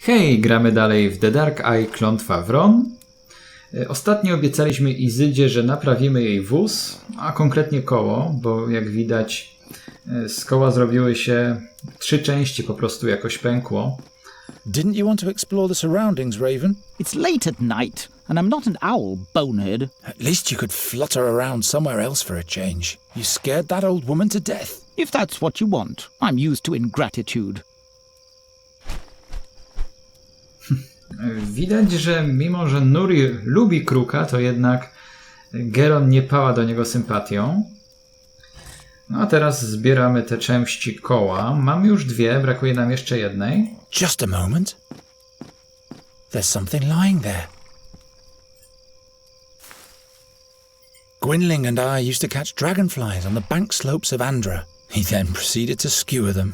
Hej, gramy dalej w The Dark Eye Klątwa wron. Ostatnio obiecaliśmy Izydzie, że naprawimy jej wóz, a konkretnie koło, bo jak widać z koła zrobiły się 3 części, po prostu jakoś pękło. Didn't you want to explore the surroundings, Raven? It's late at night, and I'm not an owl, bonehead. At least you could flutter around somewhere else for a change. You scared that old woman to death. If that's what you want, I'm used to ingratitude. Widać, że mimo, że Nuri lubi kruka, to jednak Geron nie pała do niego sympatią. No a teraz zbieramy te części koła. Mam już 2, brakuje nam jeszcze jednej. Just a moment. There's something lying there. Gwynling and I used to catch dragonflies on the bank slopes of Andra. He then proceeded to skewer them.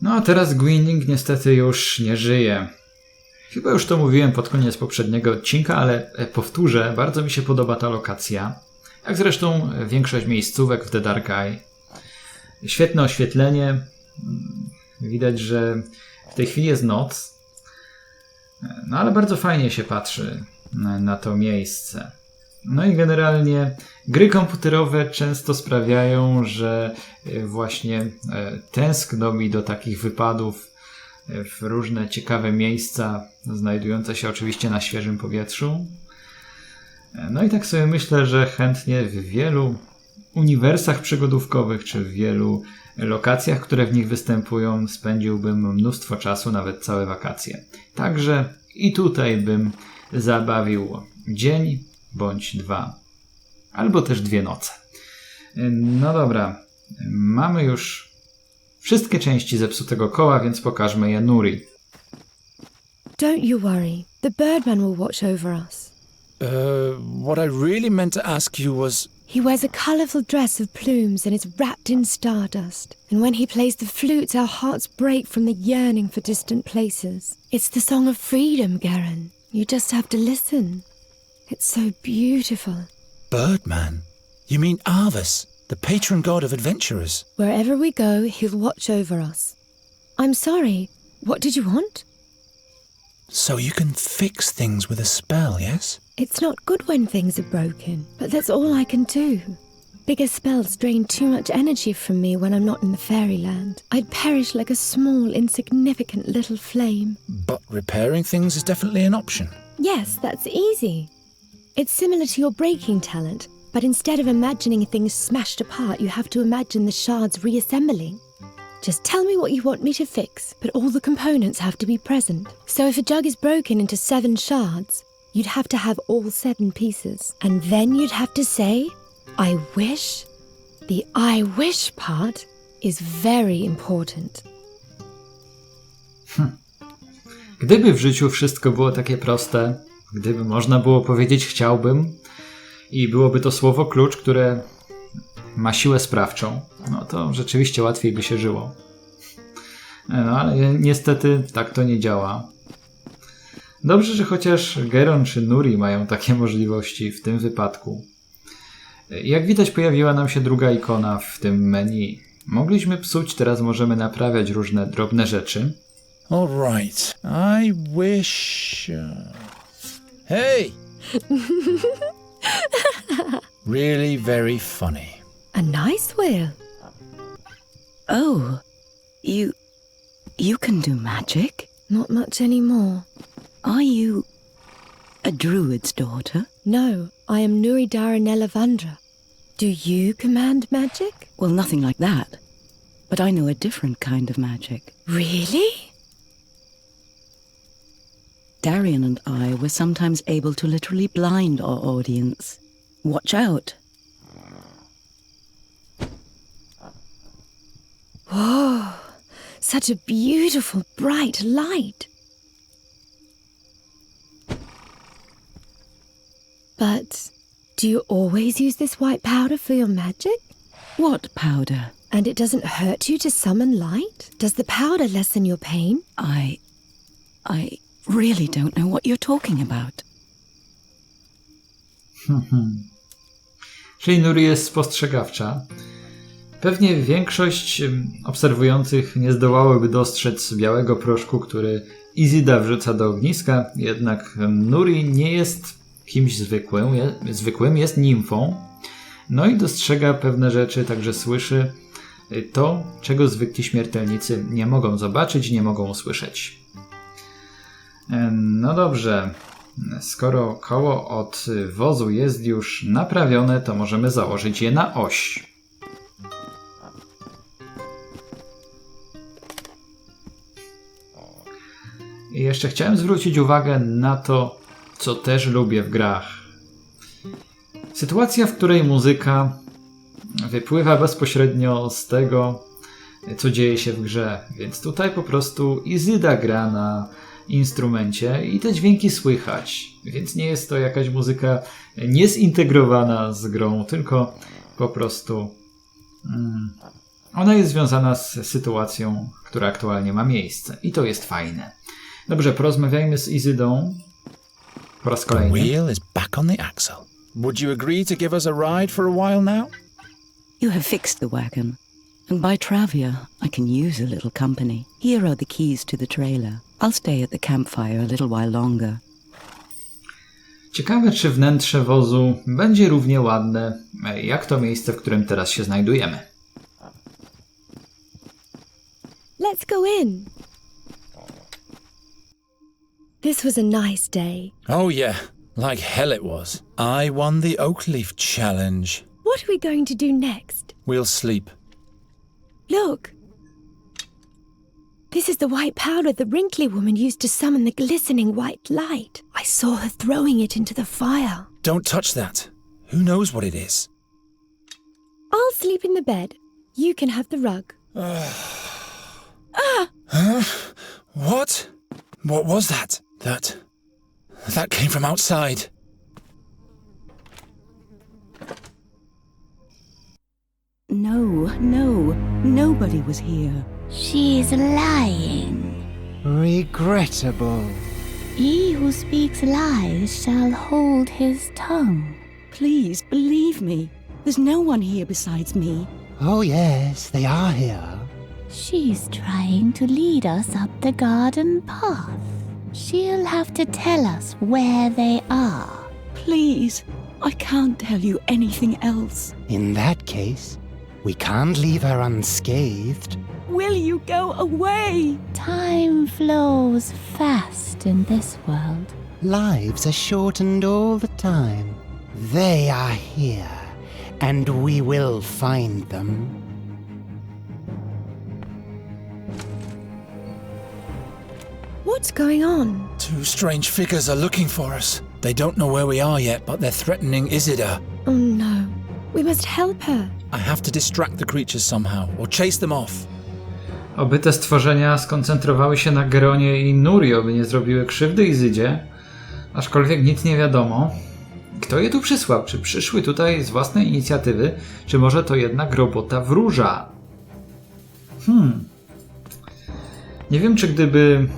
No a teraz Gwynling niestety już nie żyje. Chyba już to mówiłem pod koniec poprzedniego odcinka, ale powtórzę, bardzo mi się podoba ta lokacja. Jak zresztą większość miejscówek w The Dark Eye. Świetne oświetlenie. Widać, że w tej chwili jest noc. No ale bardzo fajnie się patrzy na to miejsce. No i generalnie gry komputerowe często sprawiają, że właśnie tęskno mi do takich wypadów w różne ciekawe miejsca, znajdujące się oczywiście na świeżym powietrzu. No i tak sobie myślę, że chętnie w wielu uniwersach przygodówkowych, czy w wielu lokacjach, które w nich występują, spędziłbym mnóstwo czasu, nawet całe wakacje. Także i tutaj bym zabawił dzień bądź 2. Albo też 2 noce. No dobra, mamy już wszystkie części zepsutego koła, więc pokażmy je Nuri. Don't you worry. The Birdman will watch over us. What I really meant to ask you was... He wears a colourful dress of plumes and is wrapped in stardust. And when he plays the flute, our hearts break from the yearning for distant places. It's the song of freedom, Garen. You just have to listen. It's so beautiful. Birdman? You mean Arvis, the patron god of adventurers? Wherever we go, he'll watch over us. I'm sorry. What did you want? So you can fix things with a spell, yes? It's not good when things are broken, but that's all I can do. Bigger spells drain too much energy from me when I'm not in the fairyland. I'd perish like a small, insignificant little flame. But repairing things is definitely an option. Yes, that's easy. It's similar to your breaking talent, but instead of imagining things smashed apart, you have to imagine the shards reassembling. Just tell me what you want me to fix, but all the components have to be present. So if a jug is broken into 7 shards, you'd have to have all 7 pieces. And then you'd have to say, I wish. The I wish part is very important. Gdyby w życiu wszystko było takie proste, gdyby można było powiedzieć chciałbym i byłoby to słowo klucz, które ma siłę sprawczą, no to rzeczywiście łatwiej by się żyło. No ale niestety tak to nie działa. Dobrze, że chociaż Geron czy Nuri mają takie możliwości w tym wypadku. Jak widać, pojawiła nam się druga ikona w tym menu. Mogliśmy psuć, teraz możemy naprawiać różne drobne rzeczy. All right. I wish... Hey! Really very funny. A nice wheel. Oh, you can do magic? Not much anymore. Are you a druid's daughter? No, I am Nuri Daranella Vandra. Do you command magic? Well, nothing like that. But I know a different kind of magic. Really? Darian and I were sometimes able to literally blind our audience. Watch out. Whoa, such a beautiful, bright light. But do you always use this white powder for your magic? What powder? And it doesn't hurt you to summon light? Does the powder lessen your pain? I really don't know what you're talking about. Czyli Nuri jest spostrzegawcza. Pewnie większość obserwujących nie zdołałyby dostrzec białego proszku, który Izyda wrzuca do ogniska, jednak Nuri nie jest kimś zwykłym, jest nimfą. No i dostrzega pewne rzeczy, także słyszy to, czego zwykli śmiertelnicy nie mogą zobaczyć, nie mogą usłyszeć. No dobrze, skoro koło od wozu jest już naprawione, to możemy założyć je na oś. I jeszcze chciałem zwrócić uwagę na to, co też lubię w grach. Sytuacja, w której muzyka wypływa bezpośrednio z tego, co dzieje się w grze. Więc tutaj po prostu Izyda gra na instrumencie i te dźwięki słychać. Więc nie jest to jakaś muzyka niezintegrowana z grą, tylko po prostu ona jest związana z sytuacją, która aktualnie ma miejsce. I to jest fajne. Dobrze, porozmawiajmy z Izydą po raz The kolejny. wheel is back on the axle. Would you agree to give us a ride for a while now? You have fixed the wagon, and by Travia, I can use a little company. Here are the keys to the trailer. I'll stay at the campfire a little while longer. Ciekawe, czy wnętrze wozu będzie równie ładne, jak to miejsce, w którym teraz się znajdujemy. Let's go in. This was a nice day. Oh yeah, like hell it was. I won the oak leaf challenge. What are we going to do next? We'll sleep. Look. This is the white powder the wrinkly woman used to summon the glistening white light. I saw her throwing it into the fire. Don't touch that. Who knows what it is? I'll sleep in the bed. You can have the rug. What? What was that? That came from outside. No, nobody was here. She's lying. Regrettable. He who speaks lies shall hold his tongue. Please, believe me. There's no one here besides me. Oh yes, they are here. She's trying to lead us up the garden path. She'll have to tell us where they are. Please, I can't tell you anything else. In that case, we can't leave her unscathed. Will you go away? Time flows fast in this world. Lives are shortened all the time. They are here, and we will find them. What's going on? Two strange figures are looking for us. They don't know where we are yet, but they're threatening Izyda. Oh no. We must help her. I have to distract the creatures somehow, or chase them off. Oby te stworzenia skoncentrowały się na Geronie i Nuri, oby nie zrobiły krzywdy Izydzie. Aczkolwiek nic nie wiadomo. Kto je tu przysłał? Czy przyszły tutaj z własnej inicjatywy? Czy może to jednak robota wróża? Nie wiem, czy gdyby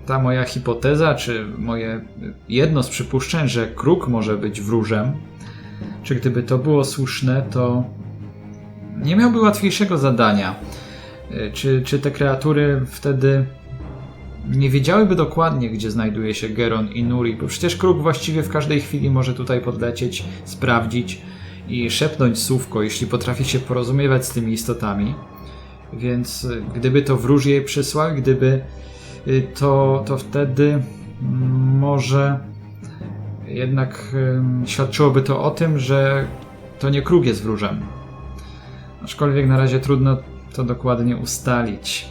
ta moja hipoteza, czy moje jedno z przypuszczeń, że kruk może być wróżem, czy gdyby to było słuszne, to nie miałby łatwiejszego zadania. Czy te kreatury wtedy nie wiedziałyby dokładnie, gdzie znajduje się Geron i Nuri, bo przecież kruk właściwie w każdej chwili może tutaj podlecieć, sprawdzić i szepnąć słówko, jeśli potrafi się porozumiewać z tymi istotami. Więc gdyby to wróż jej przysłał, gdyby to wtedy może jednak świadczyłoby to o tym, że to nie kruk jest wróżem. Aczkolwiek na razie trudno to dokładnie ustalić.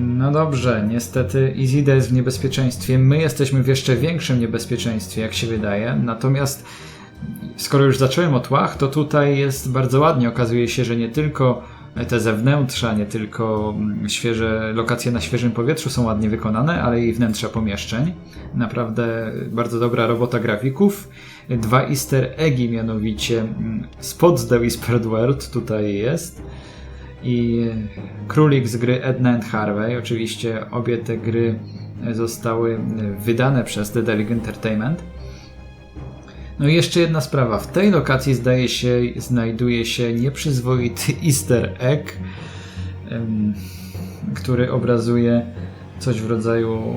No dobrze, niestety Izyda jest w niebezpieczeństwie. My jesteśmy w jeszcze większym niebezpieczeństwie, jak się wydaje. Natomiast skoro już zacząłem o tłach, to tutaj jest bardzo ładnie. Okazuje się, że nie tylko te zewnętrza, nie tylko lokacje na świeżym powietrzu są ładnie wykonane, ale i wnętrza pomieszczeń. Naprawdę bardzo dobra robota grafików. 2 easter eggi, mianowicie spod The Whispered World tutaj jest i królik z gry Edna and Harvey. Oczywiście obie te gry zostały wydane przez The Delig Entertainment. No i jeszcze jedna sprawa. W tej lokacji zdaje się znajduje się nieprzyzwoity easter egg, który obrazuje coś w rodzaju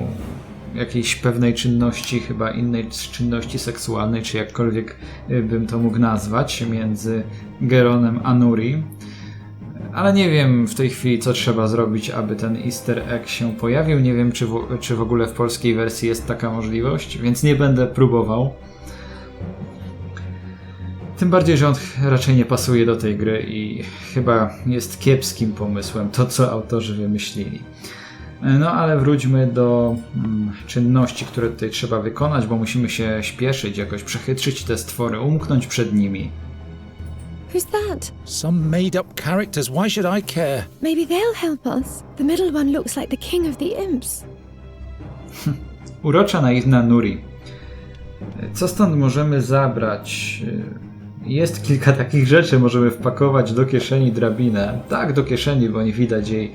jakiejś pewnej czynności, chyba innej czynności seksualnej, czy jakkolwiek bym to mógł nazwać, między Geronem a Nuri. Ale nie wiem w tej chwili, co trzeba zrobić, aby ten easter egg się pojawił. Nie wiem, czy w ogóle w polskiej wersji jest taka możliwość, więc nie będę próbował. Tym bardziej, że on raczej nie pasuje do tej gry i chyba jest kiepskim pomysłem to, co autorzy wymyślili. No ale wróćmy do czynności, które tutaj trzeba wykonać, bo musimy się śpieszyć, jakoś przechytrzyć te stwory, umknąć przed nimi. Who's that? Some made-up characters, why should I care? Maybe they'll help us. The middle one looks like the king of the imps. Urocza, naiwna Nuri. Co stąd możemy zabrać? Jest kilka takich rzeczy. Możemy wpakować do kieszeni drabinę. Tak, do kieszeni, bo nie widać jej,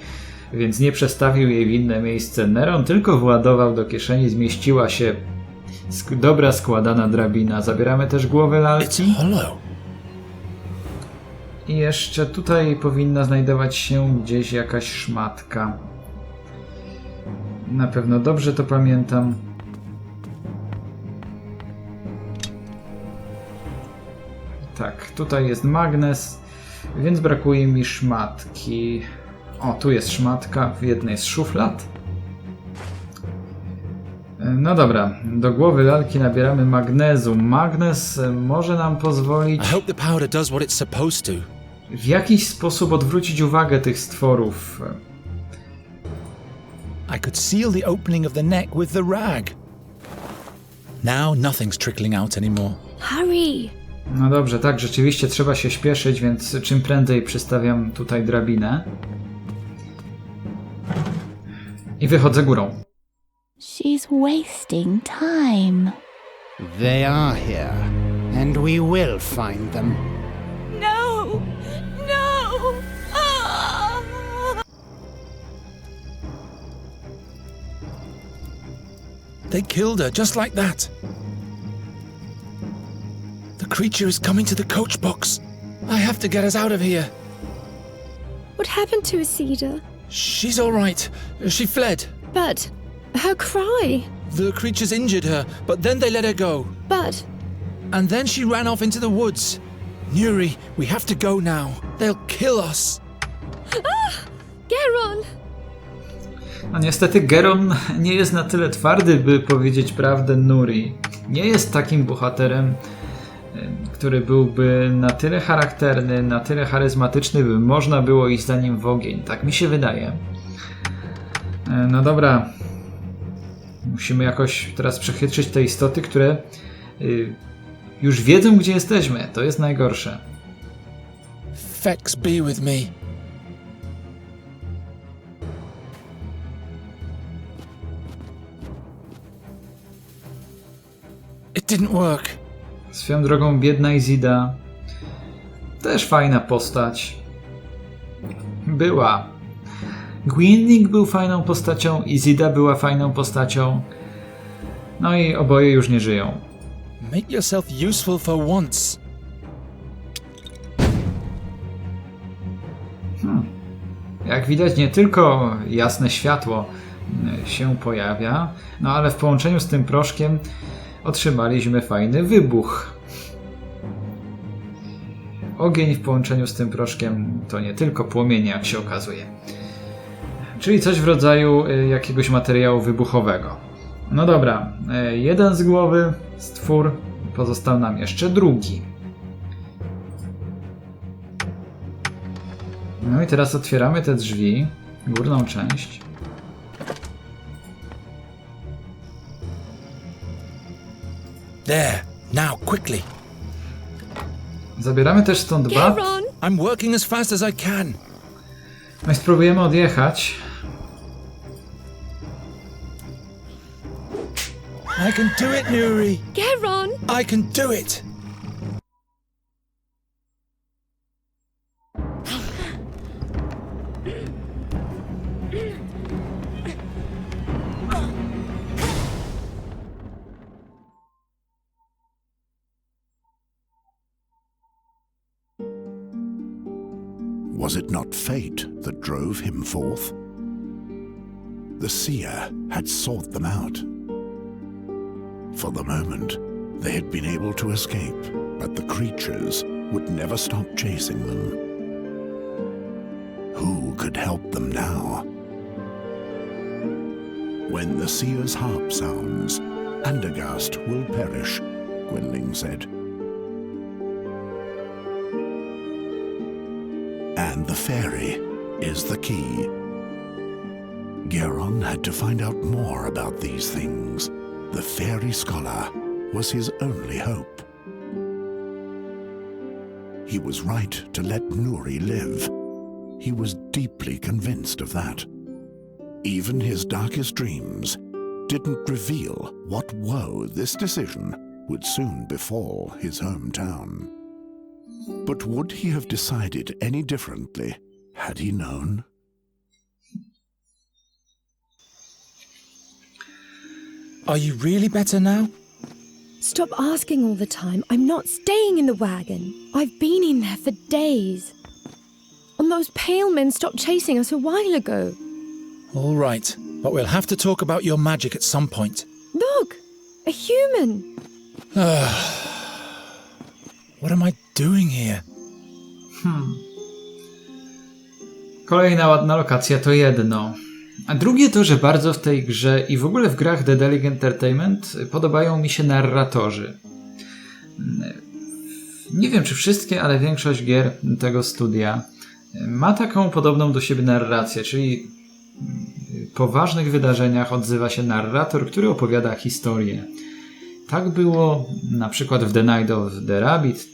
więc nie przestawił jej w inne miejsce. Neron tylko władował do kieszeni, zmieściła się dobra składana drabina. Zabieramy też głowę lalki. It's hollow. I jeszcze tutaj powinna znajdować się gdzieś jakaś szmatka. Na pewno dobrze to pamiętam. Tak, tutaj jest magnes, więc brakuje mi szmatki. O, tu jest szmatka w jednej z szuflad. No dobra, do głowy lalki nabieramy magnezu. Magnez może nam pozwolić I hope the powder does what it's supposed to. w jakiś sposób odwrócić uwagę tych stworów. I could seal the opening of the neck with the rag. Now nothing's trickling out anymore. Hurry! No dobrze, tak, rzeczywiście trzeba się śpieszyć, więc czym prędzej przystawiam tutaj drabinę. I wychodzę górą. She's wasting time. They are here, and we will find them. No! No! Ah! They killed her just like that. The creature is coming to the coach box. I have to get us out of here. What happened to Isida? She's all right. She fled. But her cry. The creatures injured her, but then they let her go. But And then she ran off into the woods. Nuri, we have to go now. They'll kill us. Geron! No niestety Geron nie jest na tyle twardy, by powiedzieć prawdę Nuri. Nie jest takim bohaterem, który byłby na tyle charakterny, na tyle charyzmatyczny, by można było iść za nim w ogień. Tak mi się wydaje. No dobra. Musimy jakoś teraz przechytrzyć te istoty, które już wiedzą, gdzie jesteśmy. To jest najgorsze. Fex be with me. It didn't work. Swoją drogą biedna Isida. Też fajna postać. Była. Gniewnik był fajną postacią, Isida była fajną postacią. No i oboje już nie żyją. Make yourself useful for once. Jak widać, nie tylko jasne światło się pojawia, no ale w połączeniu z tym proszkiem otrzymaliśmy fajny wybuch. Ogień w połączeniu z tym proszkiem to nie tylko płomienie, jak się okazuje. Czyli coś w rodzaju jakiegoś materiału wybuchowego. No dobra, jeden z głowy, stwór, pozostał nam jeszcze drugi. No i teraz otwieramy te drzwi, górną część. There, now, quickly. Zabieramy też stąd bat. Geron! I'm working as fast as I can. No i spróbujemy odjechać. I can do it, Nuri. Geron! I can do it. Was it not fate that drove him forth? the seer had sought them out. For the moment, they had been able to escape, but the creatures would never stop chasing them. Who could help them now? When the seer's harp sounds, Andergast will perish, Gwendling said. And the fairy is the key. Geron had to find out more about these things. The fairy scholar was his only hope. He was right to let Nuri live. He was deeply convinced of that. Even his darkest dreams didn't reveal what woe this decision would soon befall his hometown. But would he have decided any differently had he known? Are you really better now? Stop asking all the time. I'm not staying in the wagon. I've been in there for days. And those pale men stopped chasing us a while ago. All right, but we'll have to talk about your magic at some point. Look! A human! What am I doing here? Kolejna ładna lokacja to jedno. A drugie to, że bardzo w tej grze i w ogóle w grach Dedelic Entertainment podobają mi się narratorzy. Nie wiem czy wszystkie, ale większość gier tego studia ma taką podobną do siebie narrację, czyli po ważnych wydarzeniach odzywa się narrator, który opowiada historię. Tak było na przykład w The Night of the Rabbit,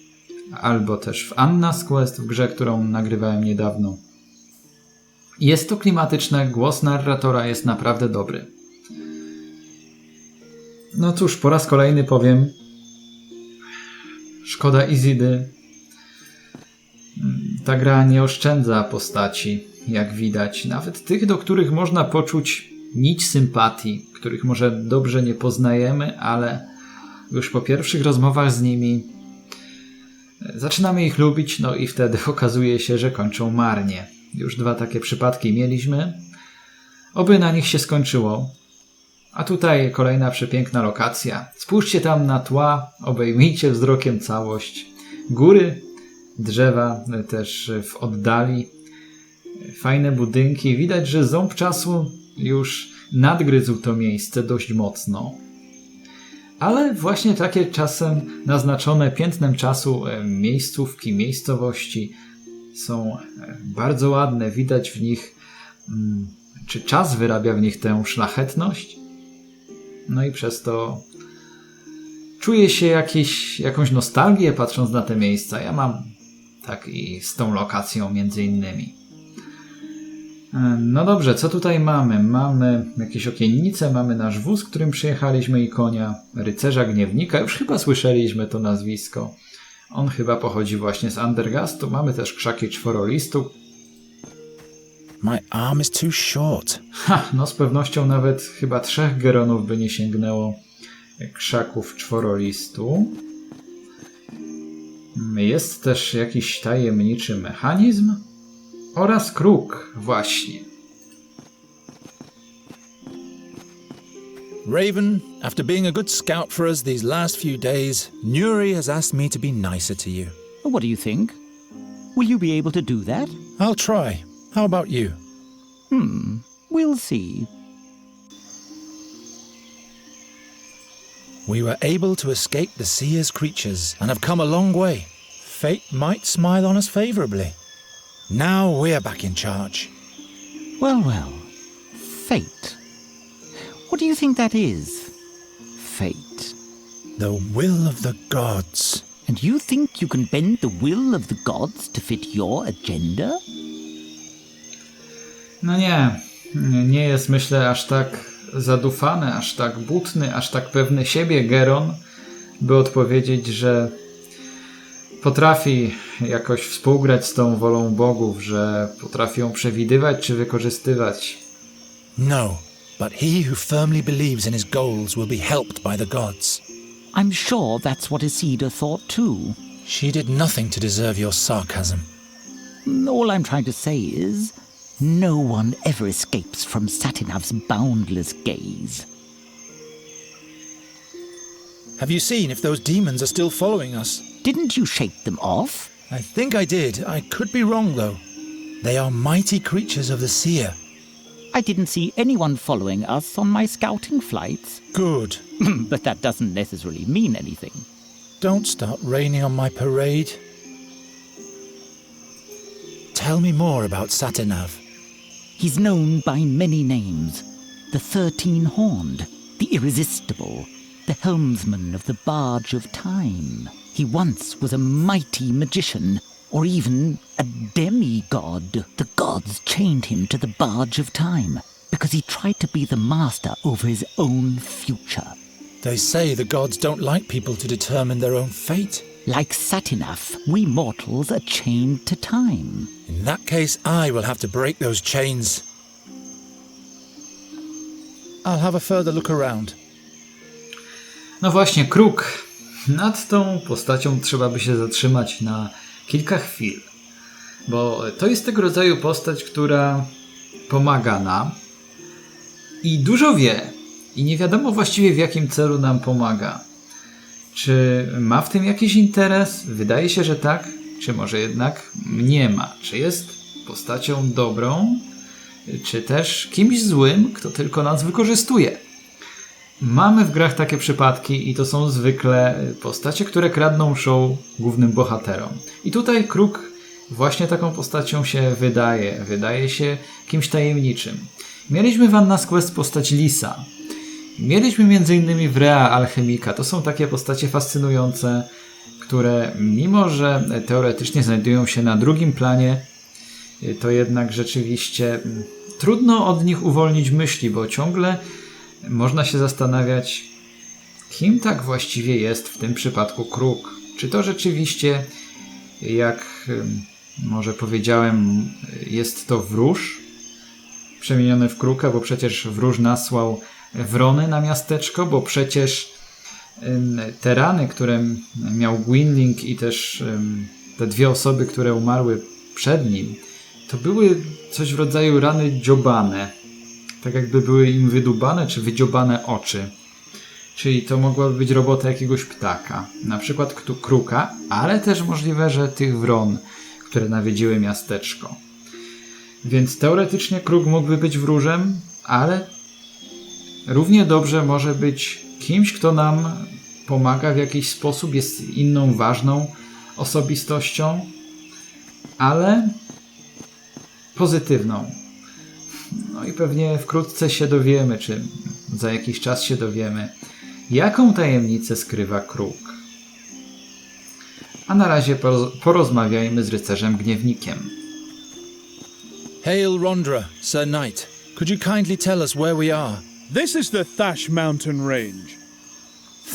albo też w Anna's Quest, w grze, którą nagrywałem niedawno. Jest to klimatyczne, głos narratora jest naprawdę dobry. No cóż, po raz kolejny powiem, szkoda Izidy. Ta gra nie oszczędza postaci, jak widać. Nawet tych, do których można poczuć nić sympatii, których może dobrze nie poznajemy, ale już po pierwszych rozmowach z nimi zaczynamy ich lubić, no i wtedy okazuje się, że kończą marnie. Już 2 takie przypadki mieliśmy. Oby na nich się skończyło. A tutaj kolejna przepiękna lokacja. Spójrzcie tam na tła, obejmijcie wzrokiem całość. Góry, drzewa też w oddali. Fajne budynki. Widać, że ząb czasu już nadgryzł to miejsce dość mocno. Ale właśnie takie czasem naznaczone piętnem czasu miejscówki, miejscowości są bardzo ładne. Widać w nich, czy czas wyrabia w nich tę szlachetność. No i przez to czuję się jakąś nostalgię patrząc na te miejsca. Ja mam tak i z tą lokacją między innymi. No dobrze, co tutaj mamy? Mamy jakieś okiennice, mamy nasz wóz, którym przyjechaliśmy i konia, rycerza Gniewnika. Już chyba słyszeliśmy to nazwisko. On chyba pochodzi właśnie z Andergastu. Mamy też krzaki czworolistu. My arm is too short. No z pewnością nawet chyba 3 geronów by nie sięgnęło krzaków czworolistu. Jest też jakiś tajemniczy mechanizm oraz kruk właśnie. Raven, after being a good scout for us these last few days, Nuri has asked me to be nicer to you. What do you think? Will you be able to do that? I'll try. How about you? We'll see. We were able to escape the seer's creatures and have come a long way. Fate might smile on us favorably. Now we're back in charge. Well, well. Fate. What do you think that is? Fate. The will of the gods. And you think you can bend the will of the gods to fit your agenda? No nie jest myślę aż tak zadufany, aż tak butny, aż tak pewny siebie Geron, by odpowiedzieć, że potrafi jakoś współgrać z tą wolą bogów, że potrafi ją przewidywać czy wykorzystywać. No, but he who firmly believes in his goals will be helped by the gods. I'm sure that's what Isilda thought too. She did nothing to deserve your sarcasm. All I'm trying to say is, No one ever escapes from Satinav's boundless gaze. Have you seen if those demons are still following us? Didn't you shake them off? I think I did. I could be wrong, though. They are mighty creatures of the seer. I didn't see anyone following us on my scouting flights. Good. But that doesn't necessarily mean anything. Don't start raining on my parade. Tell me more about Satinav. He's known by many names. The 13-horned, the irresistible, the helmsman of the barge of time. He once was a mighty magician, or even a demigod. The gods chained him to the barge of time because he tried to be the master over his own future. They say the gods don't like people to determine their own fate. Like Satinav, we mortals are chained to time. In that case, I will have to break those chains. I'll have a further look around. No właśnie, kruk. Nad tą postacią trzeba by się zatrzymać na kilka chwil. Bo to jest tego rodzaju postać, która pomaga nam i dużo wie. I nie wiadomo właściwie, w jakim celu nam pomaga. Czy ma w tym jakiś interes? Wydaje się, że tak. Czy może jednak nie ma? Czy jest postacią dobrą? Czy też kimś złym, kto tylko nas wykorzystuje? Mamy w grach takie przypadki i to są zwykle postacie, które kradną show głównym bohaterom. I tutaj kruk właśnie taką postacią się wydaje. Wydaje się kimś tajemniczym. Mieliśmy w Anna's Quest postać Lisa. Mieliśmy m.in. Wrea alchemika. To są takie postacie fascynujące, które mimo, że teoretycznie znajdują się na drugim planie, to jednak rzeczywiście trudno od nich uwolnić myśli, bo ciągle można się zastanawiać, kim tak właściwie jest w tym przypadku kruk. Czy to rzeczywiście, jak może powiedziałem, jest to wróż przemieniony w kruka, bo przecież wróż nasłał wrony na miasteczko, bo przecież te rany, które miał Gwynling i też te dwie osoby, które umarły przed nim, to były coś w rodzaju rany dziobane. Tak jakby były im wydubane czy wydziobane oczy. Czyli to mogłaby być robota jakiegoś ptaka. Na przykład kruka, ale też możliwe, że tych wron, które nawiedziły miasteczko. Więc teoretycznie kruk mógłby być wróżem, ale równie dobrze może być kimś, kto nam pomaga w jakiś sposób, jest inną ważną osobistością, ale pozytywną. No i pewnie wkrótce się dowiemy, czy za jakiś czas się dowiemy, jaką tajemnicę skrywa kruk. A na razie porozmawiajmy z rycerzem Gniewnikiem. Hail Rondra, Sir Knight. Could you kindly tell us where we are? This is the Thash mountain range.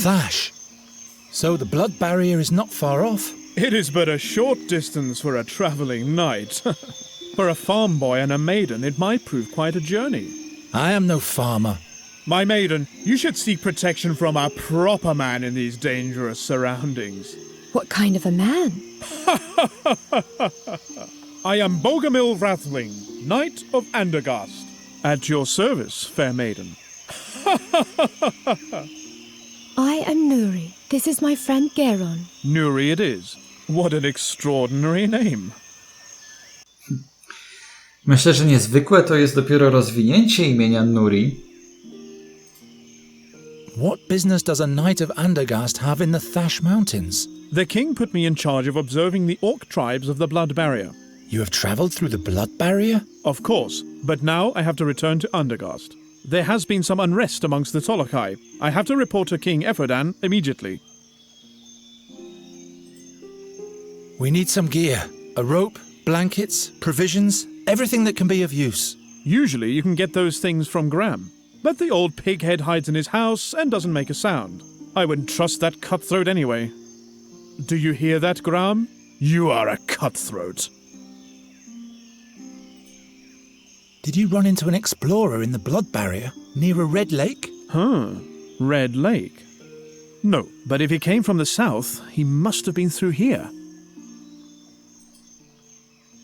Thash? So the blood barrier is not far off? It is but a short distance for a travelling knight. For a farm boy and a maiden, it might prove quite a journey. I am no farmer. My maiden, you should seek protection from a proper man in these dangerous surroundings. What kind of a man? I am Bogomil Rathling, Knight of Andergast. At your service, fair maiden. I am Nuri. This is my friend Geron. Nuri it is. What an extraordinary name. Myślę, że niezwykłe to jest dopiero rozwinięcie imienia Nuri. What business does a Knight of Andergast have in the Thash Mountains? The king put me in charge of observing the orc tribes of the Blood Barrier. You have travelled through the blood barrier? Of course, but now I have to return to Andergast. There has been some unrest amongst the Tolokai. I have to report to King Eferdan immediately. We need some gear. A rope, blankets, provisions, everything that can be of use. Usually you can get those things from Graham, but the old pighead hides in his house and doesn't make a sound. I wouldn't trust that cutthroat anyway. Do you hear that, Graham? You are a cutthroat. Did you run into an explorer in the blood barrier near a red lake? Red Lake? No, but if he came from the south, he must have been through here.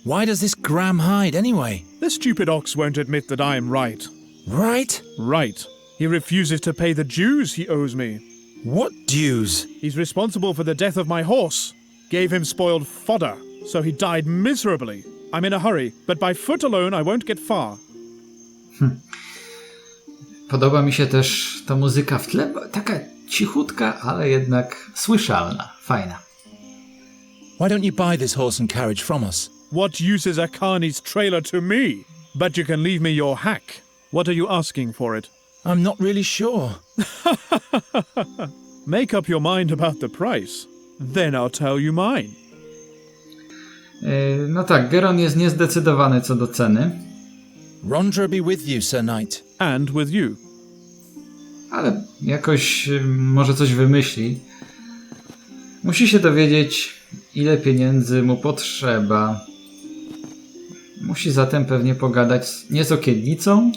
Why does this Graham hide anyway? The stupid ox won't admit that I am right. Right? Right. He refuses to pay the dues he owes me. What dues? He's responsible for the death of my horse. Gave him spoiled fodder, so he died miserably. I'm in a hurry, but by foot alone I won't get far. Podoba mi się też ta muzyka w tle, taka cichutka, ale jednak słyszalna, fajna. Why don't you buy this horse and carriage from us? What use is a carney's trailer to me? But you can leave me your hack. What are you asking for it? I'm not really sure. Make up your mind about the price. Then I'll tell you mine. No tak, Geron jest niezdecydowany co do ceny. Rondra be with you, Sir Knight. And with you. Ale jakoś może coś wymyśli. Musi się dowiedzieć, ile pieniędzy mu potrzeba. Musi zatem pewnie pogadać nie z okiennicą,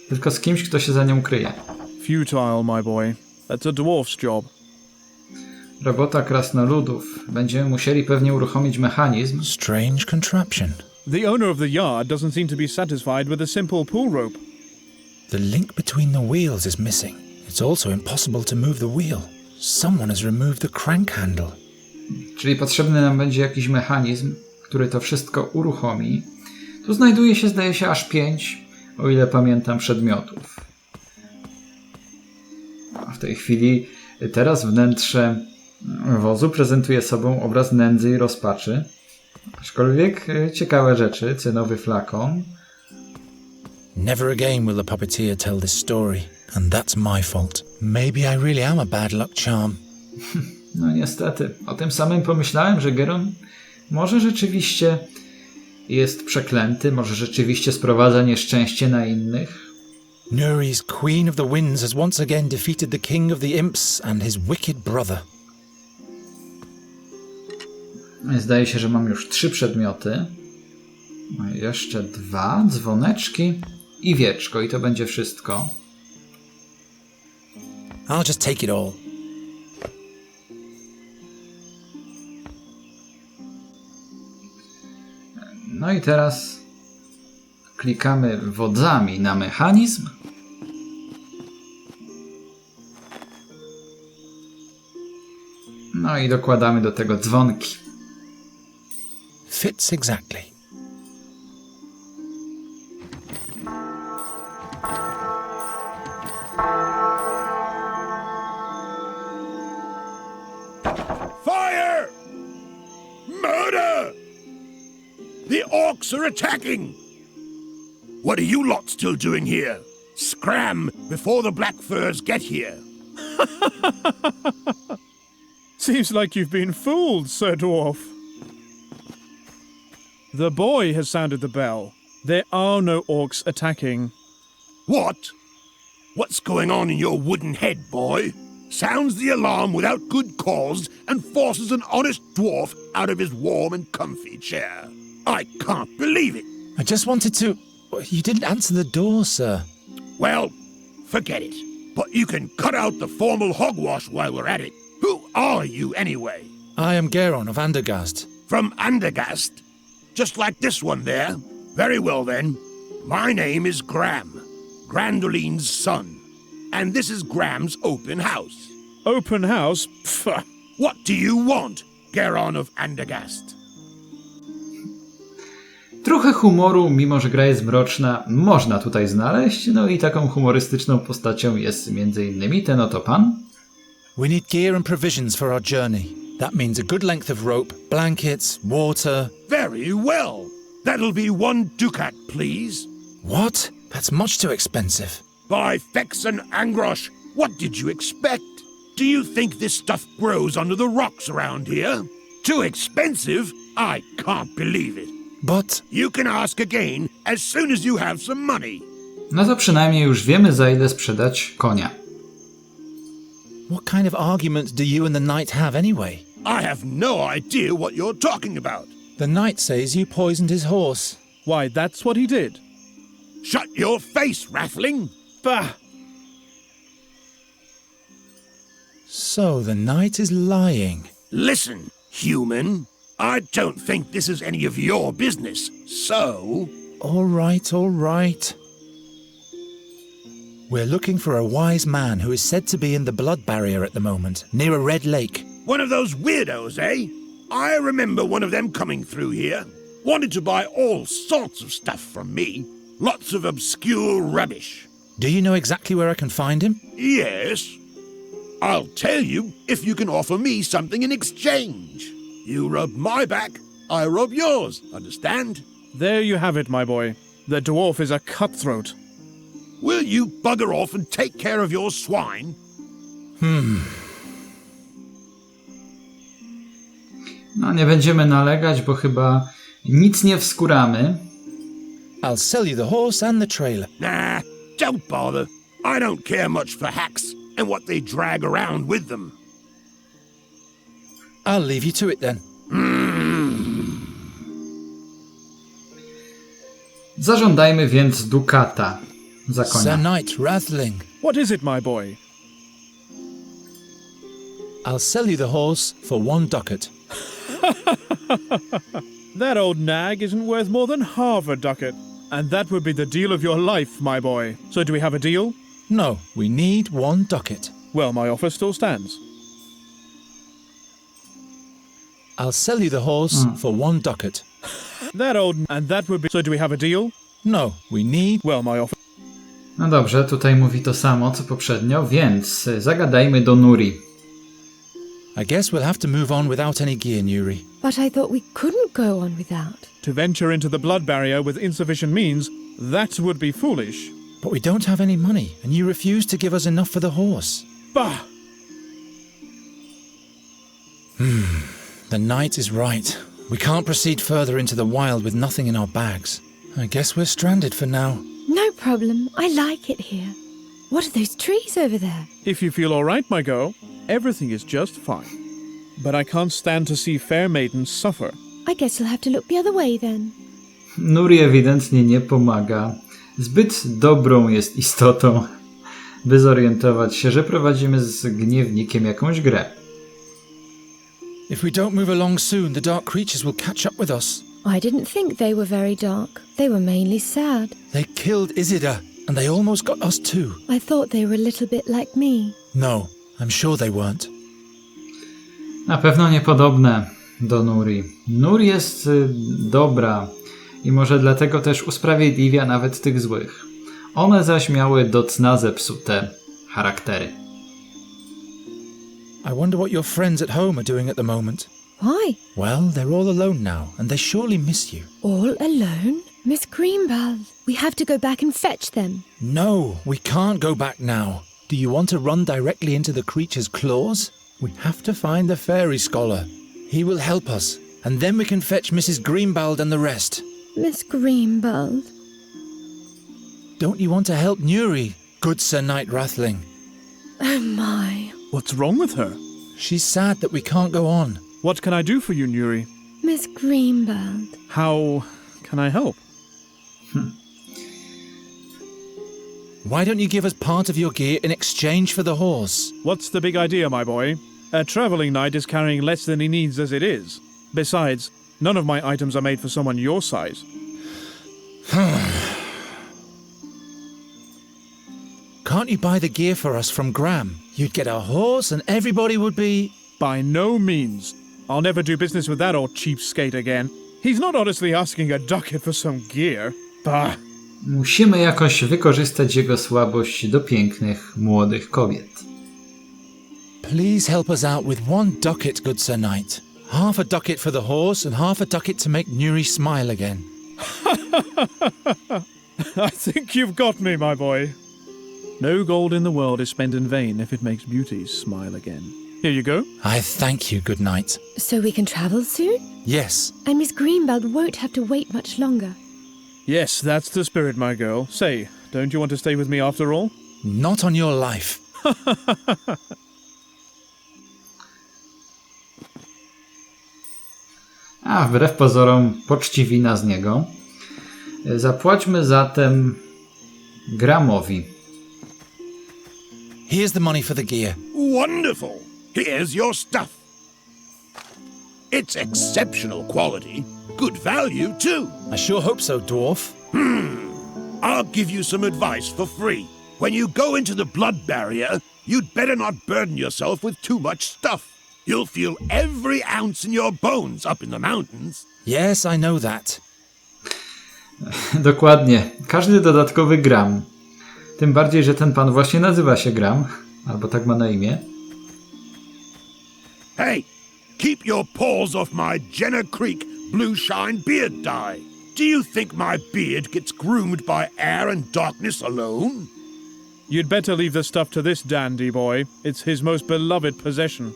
tylko z kimś, kto się za nią kryje. Futile, my boy. That's a dwarf's job. Robota krasnoludów. Będziemy musieli pewnie uruchomić mechanizm. Strange contraption. The owner of the yard doesn't seem to be satisfied with a simple pull rope. The link between the wheels is missing. It's also impossible to move the wheel. Someone has removed the crank handle. Czyli potrzebny nam będzie jakiś mechanizm, który to wszystko uruchomi. Tu znajduje się, zdaje się, aż 5, o ile pamiętam, przedmiotów. A w tej chwili teraz wnętrze wozu prezentuje sobą obraz nędzy i rozpaczy. Aczkolwiek ciekawe rzeczy, cynowy flakon. Never again will the puppeteer tell this story. And that's my fault. Maybe I really am a bad luck charm. No niestety, o tym samym pomyślałem, że Geron może rzeczywiście jest przeklęty, może rzeczywiście sprowadza nieszczęście na innych. Nuri's Queen of the Winds has once again defeated the King of the Imps and his wicked brother. Zdaje się, że mam już 3 przedmioty. No i jeszcze 2, dzwoneczki i wieczko i to będzie wszystko. I'll just take it all. No i teraz klikamy wodzami na mechanizm. No i dokładamy do tego dzwonki. Fits exactly. Fire! Murder! The orcs are attacking! What are you lot still doing here? Scram before the black furs get here. Seems like you've been fooled, Sir Dwarf. The boy has sounded the bell. There are no orcs attacking. What? What's going on in your wooden head, boy? Sounds the alarm without good cause and forces an honest dwarf out of his warm and comfy chair. I can't believe it. I just wanted to... You didn't answer the door, sir. Well, forget it. But you can cut out the formal hogwash while we're at it. Who are you, anyway? I am Geron of Andergast. From Andergast? Just like this one there? Very well, then. My name is Gram, Grandoline's son. And this is Gram's open house. Open house? Pfft. What do you want, Geron of Andergast? Trochę humoru, mimo że gra jest mroczna, można tutaj znaleźć. No i taką humorystyczną postacią jest m.in. ten oto pan. We need gear and provisions for our journey. That means a good length of rope, blankets, water... Very well. That'll be 1 ducat, please. What? That's much too expensive. By Fex and Angrosh, what did you expect? Do you think this stuff grows under the rocks around here? Too expensive? I can't believe it. But... You can ask again as soon as you have some money. No to przynajmniej już wiemy, za ile sprzedać konia. What kind of argument do you and the knight have anyway? I have no idea what you're talking about. The knight says you poisoned his horse. Why, that's what he did. Shut your face, Rathling. Bah! So the knight is lying. Listen, human. I don't think this is any of your business. So, All right. We're looking for a wise man who is said to be in the blood barrier at the moment, near a red lake. One of those weirdos, eh? I remember one of them coming through here. Wanted to buy all sorts of stuff from me. Lots of obscure rubbish. Do you know exactly where I can find him? Yes. I'll tell you if you can offer me something in exchange. You rub my back, I rub yours, understand? There you have it, my boy. The dwarf is a cutthroat. Will you bugger off and take care of your swine? No, nie będziemy nalegać, bo chyba nic nie wskuramy. I'll sell you the horse and the trailer. Nah, don't bother. I don't care much for hacks and what they drag around with them. I'll leave you to it then. Zażądajmy więc dukata za Sir konia. Knight Rathling, What is it, my boy? I'll sell you the horse for 1 ducat. That old nag isn't worth more than half a ducat. And that would be the deal of your life, my boy. So do we have a deal? No, we need 1 ducat. Well, my offer still stands. I'll sell you the horse for 1 ducat. And that would be... So do we have a deal? No, we need... Well, my offer... No dobrze, tutaj mówi to samo co poprzednio, więc zagadajmy do Nuri. I guess we'll have to move on without any gear, Nuri. But I thought we couldn't go on without. To venture into the blood barrier with insufficient means, that would be foolish. But we don't have any money, and you refuse to give us enough for the horse. Bah! The knight is right. We can't proceed further into the wild with nothing in our bags. I guess we're stranded for now. No problem. I like it here. What are those trees over there? If you feel all right, my girl, everything is just fine. But I can't stand to see fair maidens suffer. I guess you'll have to look the other way then. Nuri ewidentnie nie pomaga. Zbyt dobrą jest istotą, by zorientować się, że prowadzimy z Gniewnikiem jakąś grę. If we don't move along soon, the dark creatures will catch up with us. I didn't think they were very dark. They were mainly sad. They killed Isidore, and they almost got us too. I thought they were a little bit like me. No, I'm sure they weren't. Na pewno niepodobne do Nuri. Nuri jest dobra i może dlatego też usprawiedliwia nawet tych złych. One zaś miały do cna zepsute charaktery. I wonder what your friends at home are doing at the moment. Why? Well, they're all alone now, and they surely miss you. All alone? Miss Greenbelt, we have to go back and fetch them. No, we can't go back now. Do you want to run directly into the creature's claws? We have to find the fairy scholar. He will help us, and then we can fetch Mrs. Greenbald and the rest. Miss Greenbelt? Don't you want to help Nuri, good Sir Knight Rathling? Oh my. What's wrong with her? She's sad that we can't go on. What can I do for you, Nuri? Miss Greenbelt. How can I help? Why don't you give us part of your gear in exchange for the horse? What's the big idea, my boy? A traveling knight is carrying less than he needs as it is. Besides, none of my items are made for someone your size. Can't you buy the gear for us from Graham? You'd get a horse and everybody would be... By no means. I'll never do business with that old cheapskate again. He's not honestly asking a ducat for some gear. Bah! Musimy jakoś wykorzystać jego słabość do pięknych, młodych kobiet. Please help us out with 1 ducat, good Sir Knight. Half a ducat for the horse and half a ducat to make Nuri smile again. I think you've got me, my boy. No gold in the world is spent in vain if it makes beauties smile again. Here you go. I thank you, good knight. So we can travel soon? Yes. And Miss Greenbelt won't have to wait much longer. Yes, that's the spirit, my girl. Say, don't you want to stay with me after all? Not on your life. A wbrew pozorom poczciwina z niego. Zapłaćmy zatem Grahamowi. Here's the money for the gear. Wonderful! Here's your stuff. It's exceptional quality. Good value, too. I sure hope so, dwarf. I'll give you some advice for free. When you go into the blood barrier, you'd better not burden yourself with too much stuff. You'll feel every ounce in your bones up in the mountains. Yes, I know that. Dokładnie. Każdy dodatkowy gram. Tym bardziej, że ten pan właśnie nazywa się Gram. Albo tak ma na imię. Hey, keep your paws off my Jenner Creek blue shine beard dye. Do you think my beard gets groomed by air and darkness alone? You'd better leave the stuff to this dandy boy. It's his most beloved possession.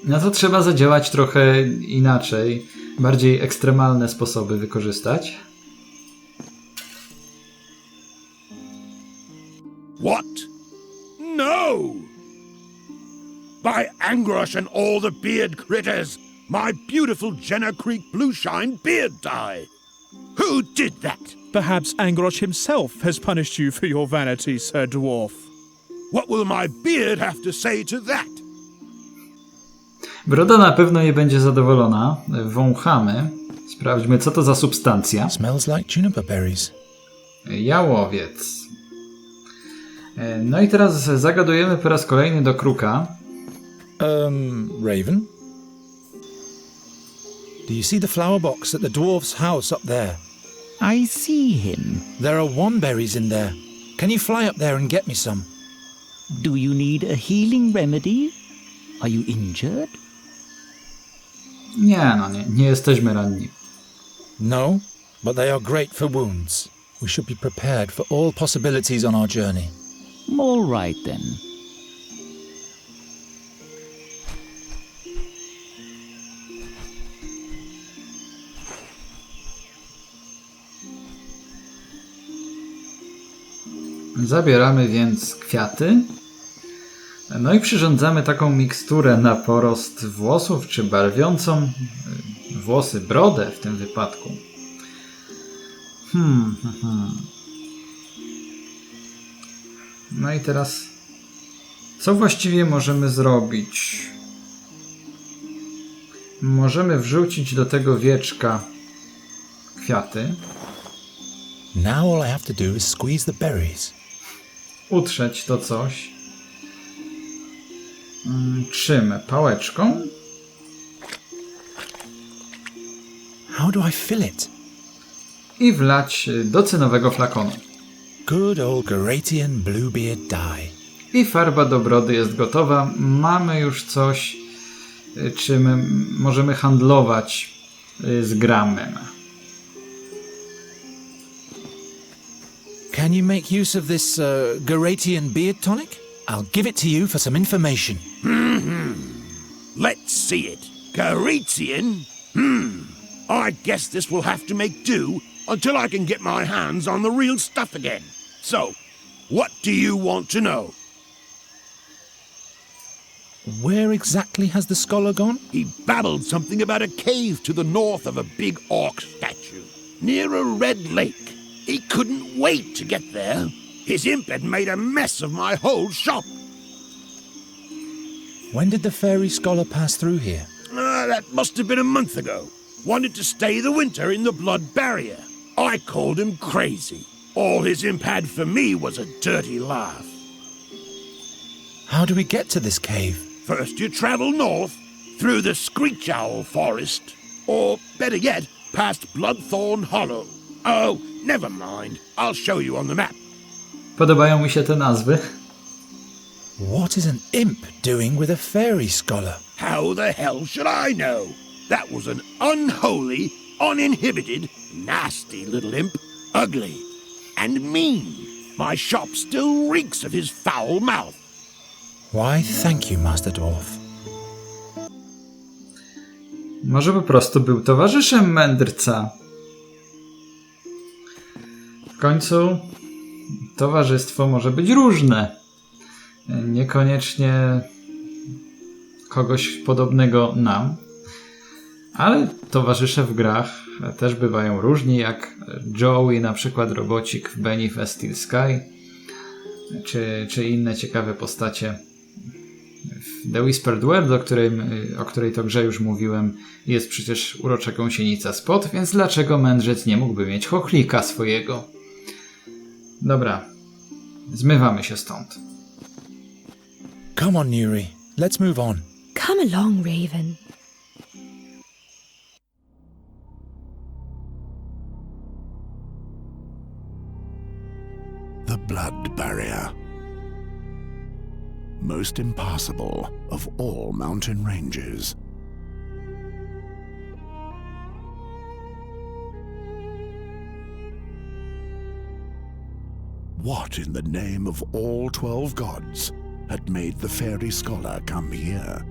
No to trzeba zadziałać trochę inaczej. Bardziej ekstremalne sposoby wykorzystać. What? No! By Angrosh and all the beard critters, my beautiful Jenner Creek blue shine beard dye. Who did that? Perhaps Angrosh himself has punished you for your vanity, Sir Dwarf. What will my beard have to say to that? Broda na pewno nie będzie zadowolona. Wąchamy. Sprawdźmy, co to za substancja. Smells like juniper berries. Jałowiec. No i teraz zagadujemy po raz kolejny do kruka. Raven? Do you see the flower box at the dwarf's house up there? I see him. There are womberries in there. Can you fly up there and get me some? Do you need a healing remedy? Are you injured? Nie jesteśmy ranni. No, but they are great for wounds. We should be prepared for all possibilities on our journey. All right then. Zabieramy więc kwiaty. No i przyrządzamy taką miksturę na porost włosów, czy barwiącą włosy, brodę w tym wypadku. No i teraz co właściwie możemy zrobić? Możemy wrzucić do tego wieczka kwiaty. Now all I have to do is squeeze the berries. Utrzeć to coś. Czym? Pałeczką? How do I fill it? I wlać do cynowego flakonu. Good old Garatian Bluebeard dye. I farba do brody jest gotowa. Mamy już coś, czym możemy handlować z Gramem. Can you make use of this Garatian beard tonic? I'll give it to you for some information. Let's see it. Garetian? I guess this will have to make do until I can get my hands on the real stuff again. So, what do you want to know? Where exactly has the scholar gone? He babbled something about a cave to the north of a big orc statue, near a red lake. He couldn't wait to get there. His imp had made a mess of my whole shop. When did the fairy scholar pass through here? That must have been a month ago. Wanted to stay the winter in the blood barrier. I called him crazy. All his imp had for me was a dirty laugh. How do we get to this cave? First you travel north, through the Screech Owl Forest, or better yet, past Bloodthorn Hollow. Oh, never mind. I'll show you on the map. Podobają mi się te nazwy. What is an imp doing with a fairy scholar? How the hell should I know? That was an unholy, uninhibited, nasty little imp. Ugly and mean. My shop still reeks of his foul mouth. Why, thank you, Master Dwarf. Może po prostu był towarzyszem mędrca. W końcu towarzystwo może być różne. Niekoniecznie kogoś podobnego nam. Ale towarzysze w grach też bywają różni, jak Joey, na przykład robocik w Beneath a Steel Sky, czy inne ciekawe postacie The Whispered Word, o której to grze już mówiłem, jest przecież urocza gąsienica spod, więc dlaczego mędrzec nie mógłby mieć chochlika swojego? Dobra, zmywamy się stąd. Come on, Nuri. Let's move on. Come along, Raven. The blood barrier. Most impassable of all mountain ranges. What in the name of all 12 gods had made the fairy scholar come here?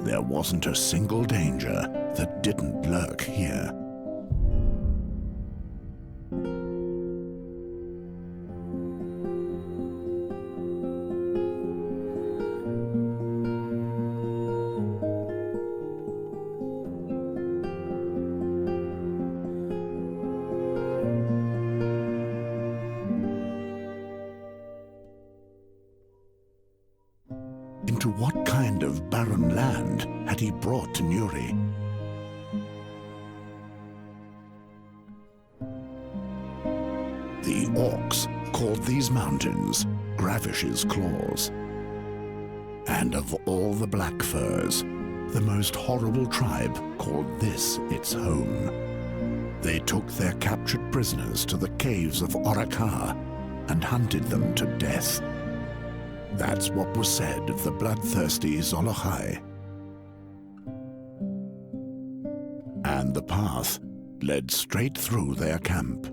There wasn't a single danger that didn't lurk here. Into what kind of barren land had he brought Nuri? The orcs called these mountains Gravish's Claws. And of all the black furs, the most horrible tribe called this its home. They took their captured prisoners to the caves of Orakar and hunted them to death. That's what was said of the bloodthirsty Zolochai. And the path led straight through their camp.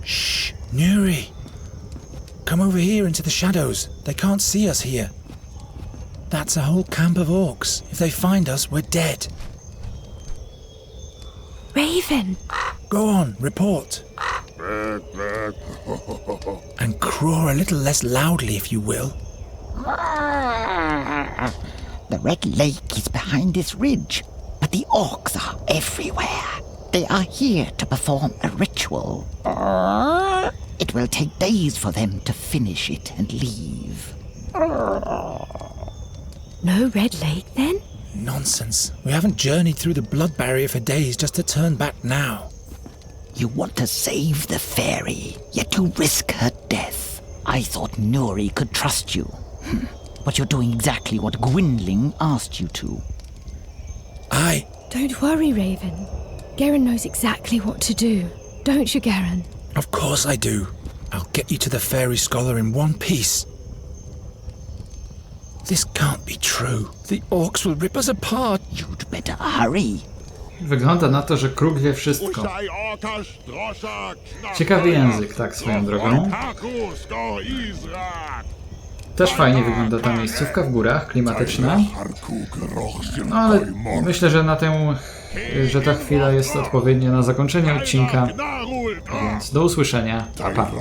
Shh! Nuri! Come over here into the shadows. They can't see us here. That's a whole camp of orcs. If they find us, we're dead. Raven! Go on, report. And craw a little less loudly, if you will. The Red Lake is behind this ridge, but the orcs are everywhere. They are here to perform a ritual. It will take days for them to finish it and leave. No Red Lake, then? Nonsense. We haven't journeyed through the blood barrier for days just to turn back now. You want to save the fairy, yet you risk her death. I thought Nuri could trust you. But you're doing exactly what Gwynling asked you to. Don't worry, Raven. Garen knows exactly what to do. Don't you, Garen? Of course I do. I'll get you to the fairy scholar in one piece. This can't be true. The orcs will rip us apart. You'd better hurry. Wygląda na to, że kruk wie wszystko. Ciekawy język, tak swoją drogą. Też fajnie wygląda ta miejscówka w górach, klimatyczna. No ale myślę, że ta chwila jest odpowiednia na zakończenie odcinka. A więc do usłyszenia. Pa, pa.